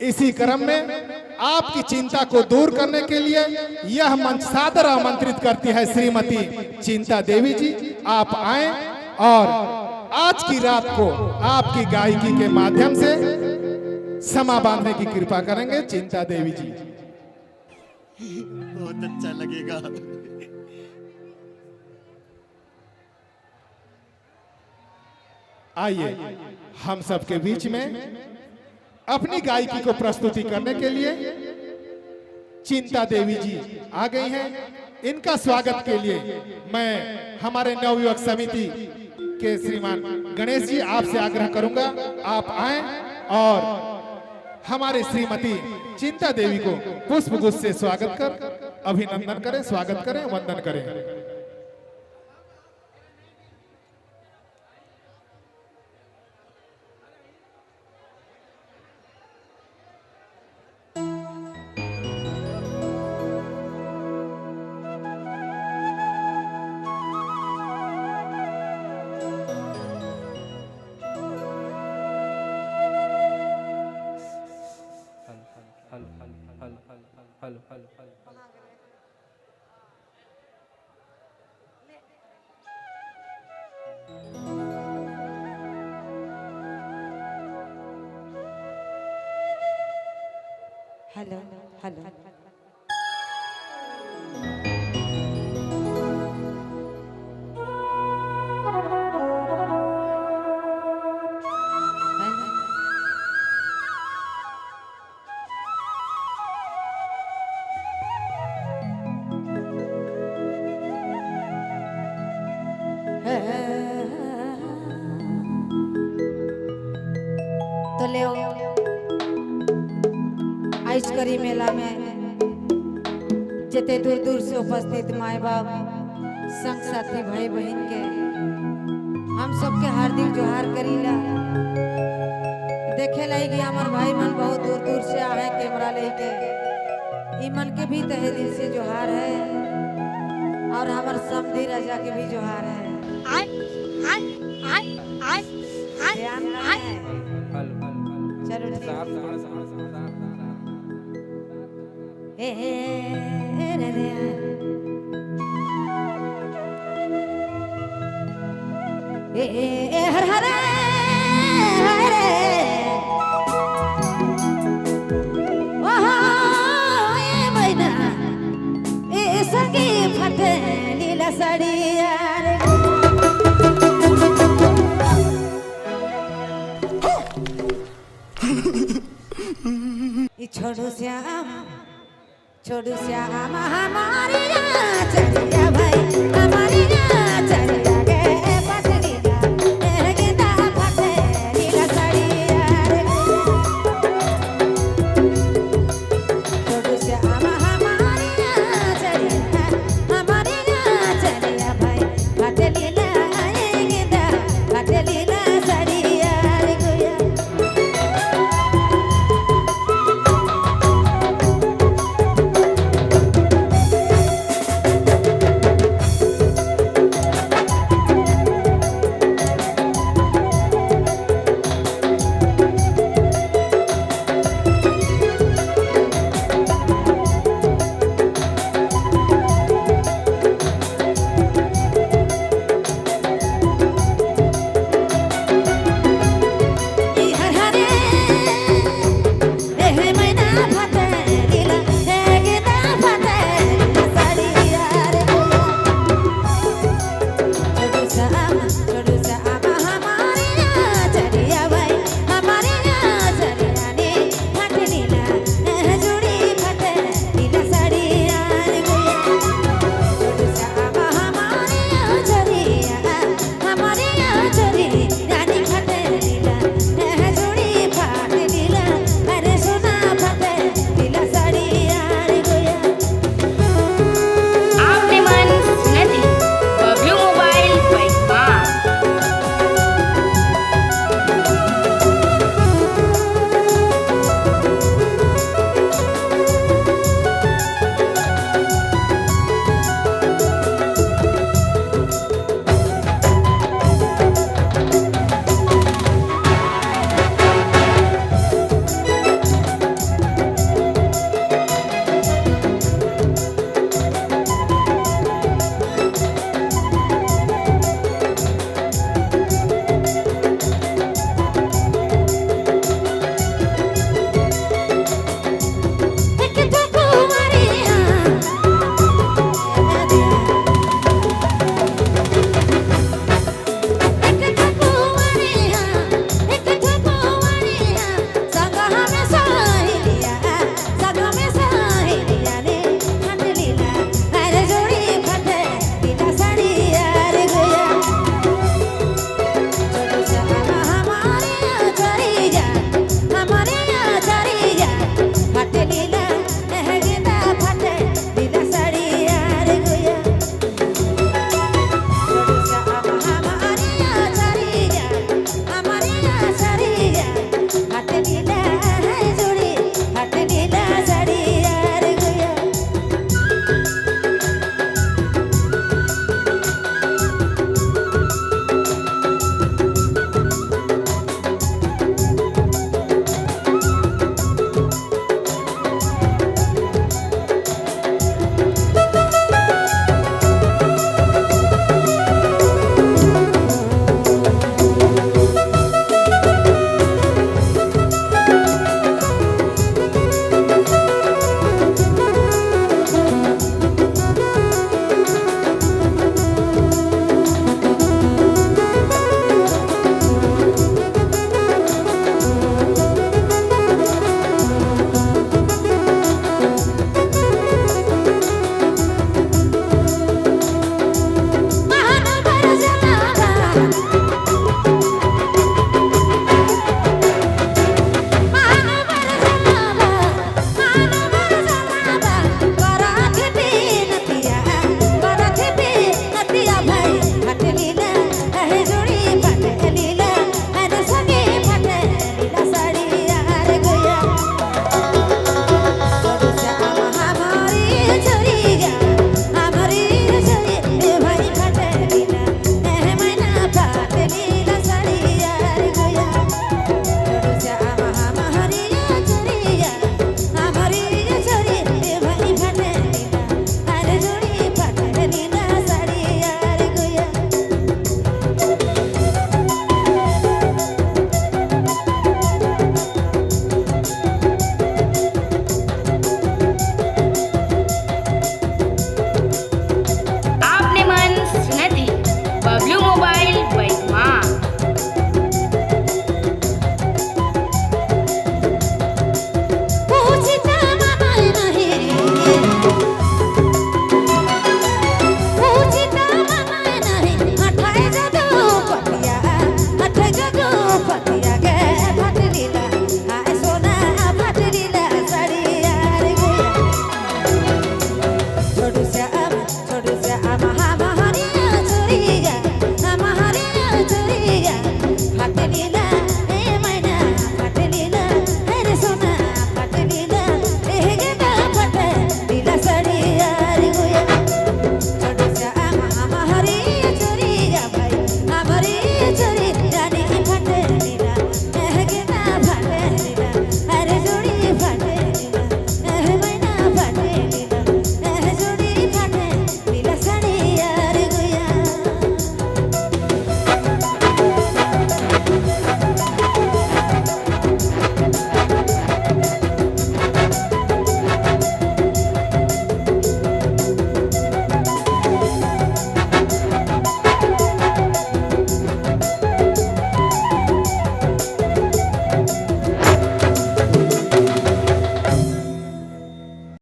इसी क्रम में आपकी चिंता को दूर करने के लिए यह मंच सादर आमंत्रित करती है श्रीमती चिंता देवी जी। आप आए और आज की रात को आपकी गायकी के माध्यम से समा बांधने की कृपा करेंगे। चिंता देवी जी, बहुत अच्छा लगेगा। आइए हम सबके बीच में अपनी गायकी को प्रस्तुति करने के लिए चिंता देवी जी आ गई हैं। इनका स्वागत के लिए मैं हमारे नवयुवक समिति के श्रीमान गणेश जी आपसे आग्रह करूंगा, आप आएं और हमारे श्रीमती चिंता देवी को पुष्प गुच्छ से स्वागत कर अभिनंदन करें, स्वागत करें, वंदन करें। हेलो हेलो तो ले आइसकरी मेला में जिते दूर दूर से उपस्थित माए बाप संग साथी भाई बहन के हम सबके हार्दिक जोहार करीला। देखे लगी हमार भाई मन बहुत दूर दूर से आए कैमरा लेके, ई मन के भी तहे दिल से जोहार है और हमार समधी राजा के भी जोहार है। ध्यान है। चलो ठीक हर हरे हरे ये मैना ए सगी फटे नीला साड़ी छोड़ू श्याम हमारी चलिया भाई हमारी